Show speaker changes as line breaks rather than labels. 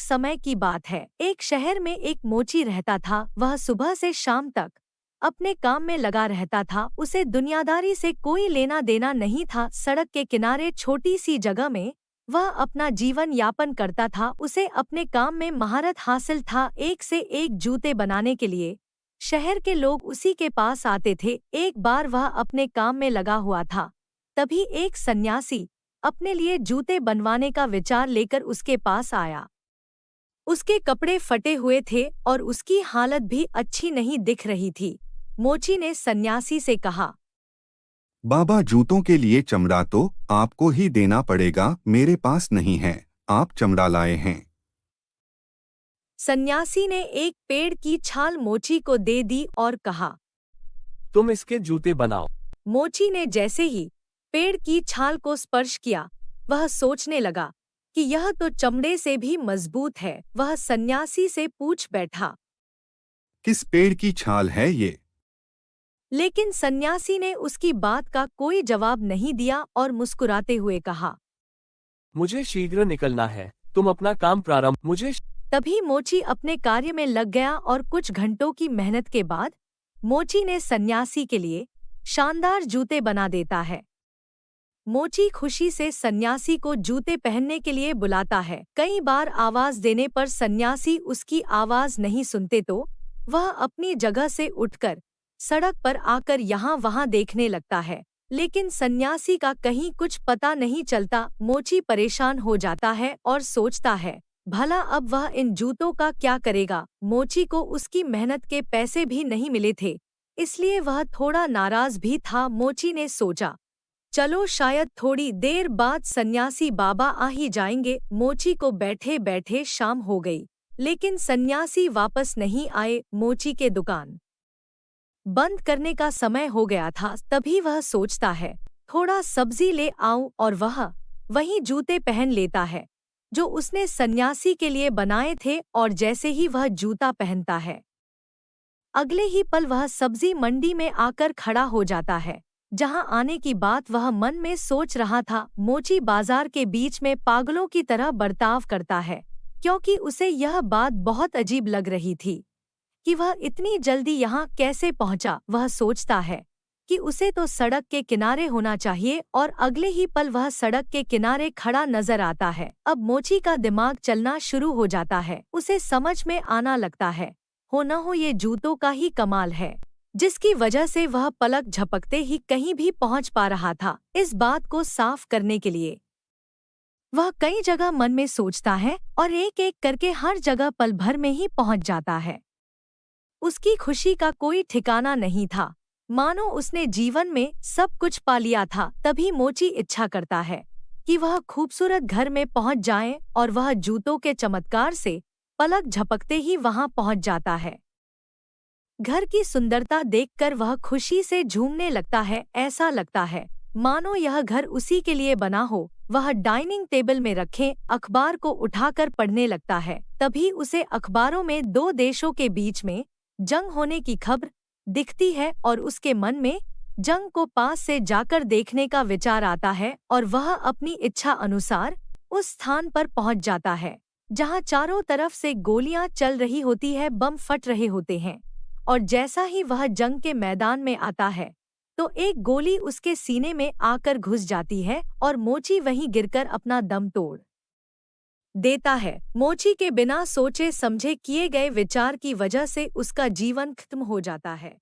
समय की बात है। एक शहर में एक मोची रहता था। वह सुबह से शाम तक अपने काम में लगा रहता था। उसे दुनियादारी से कोई लेना देना नहीं था। सड़क के किनारे छोटी सी जगह में वह अपना जीवन यापन करता था। उसे अपने काम में महारत हासिल था। एक से एक जूते बनाने के लिए शहर के लोग उसी के पास आते थे। एक बार वह अपने काम में लगा हुआ था, तभी एक सन्यासी अपने लिए जूते बनवाने का विचार लेकर उसके पास आया। उसके कपड़े फटे हुए थे और उसकी हालत भी अच्छी नहीं दिख रही थी। मोची ने सन्यासी से कहा,
बाबा, जूतों के लिए चमड़ा तो आपको ही देना पड़ेगा, मेरे पास नहीं है। आप चमड़ा लाए हैं।
सन्यासी ने एक पेड़ की छाल मोची को दे दी और कहा,
तुम इसके जूते बनाओ।
मोची ने जैसे ही पेड़ की छाल को स्पर्श किया, वह सोचने लगा कि यह तो चमड़े से भी मजबूत है। वह सन्यासी से पूछ बैठा,
किस पेड़ की छाल है ये?
लेकिन सन्यासी ने उसकी बात का कोई जवाब नहीं दिया और मुस्कुराते हुए कहा,
मुझे शीघ्र निकलना है, तुम अपना काम प्रारंभ।
तभी मोची अपने कार्य में लग गया और कुछ घंटों की मेहनत के बाद मोची ने सन्यासी के लिए शानदार जूते बना देता है। मोची खुशी से सन्यासी को जूते पहनने के लिए बुलाता है। कई बार आवाज देने पर सन्यासी उसकी आवाज नहीं सुनते तो वह अपनी जगह से उठकर सड़क पर आकर यहाँ वहाँ देखने लगता है, लेकिन सन्यासी का कहीं कुछ पता नहीं चलता। मोची परेशान हो जाता है और सोचता है, भला अब वह इन जूतों का क्या करेगा। मोची को उसकी मेहनत के पैसे भी नहीं मिले थे, इसलिए वह थोड़ा नाराज भी था। मोची ने सोचा, चलो शायद थोड़ी देर बाद सन्यासी बाबा आ ही जाएंगे। मोची को बैठे बैठे शाम हो गई, लेकिन सन्यासी वापस नहीं आए। मोची के दुकान बंद करने का समय हो गया था। तभी वह सोचता है, थोड़ा सब्जी ले आऊं, और वह वही जूते पहन लेता है जो उसने सन्यासी के लिए बनाए थे। और जैसे ही वह जूता पहनता है, अगले ही पल वह सब्जी मंडी में आकर खड़ा हो जाता है, जहां आने की बात वह मन में सोच रहा था। मोची बाजार के बीच में पागलों की तरह बर्ताव करता है, क्योंकि उसे यह बात बहुत अजीब लग रही थी कि वह इतनी जल्दी यहाँ कैसे पहुंचा। वह सोचता है कि उसे तो सड़क के किनारे होना चाहिए, और अगले ही पल वह सड़क के किनारे खड़ा नजर आता है। अब मोची का दिमाग चलना शुरू हो जाता है। उसे समझ में आना लगता है, हो न हो ये जूतों का ही कमाल है, जिसकी वजह से वह पलक झपकते ही कहीं भी पहुंच पा रहा था। इस बात को साफ करने के लिए वह कई जगह मन में सोचता है और एक एक करके हर जगह पल भर में ही पहुंच जाता है। उसकी खुशी का कोई ठिकाना नहीं था, मानो उसने जीवन में सब कुछ पा लिया था। तभी मोची इच्छा करता है कि वह खूबसूरत घर में पहुंच जाए, और वह जूतों के चमत्कार से पलक झपकते ही वहां पहुंच जाता है। घर की सुंदरता देखकर वह खुशी से झूमने लगता है। ऐसा लगता है मानो यह घर उसी के लिए बना हो। वह डाइनिंग टेबल में रखे अखबार को उठाकर पढ़ने लगता है। तभी उसे अखबारों में दो देशों के बीच में जंग होने की खबर दिखती है, और उसके मन में जंग को पास से जाकर देखने का विचार आता है, और वह अपनी इच्छा अनुसार उस स्थान पर पहुंच जाता है जहां चारों तरफ से गोलियां चल रही होती है, बम फट रहे होते हैं। और जैसा ही वह जंग के मैदान में आता है, तो एक गोली उसके सीने में आकर घुस जाती है, और मोची वहीं गिरकर अपना दम तोड़ देता है। मोची के बिना सोचे समझे किए गए विचार की वजह से उसका जीवन खत्म हो जाता है।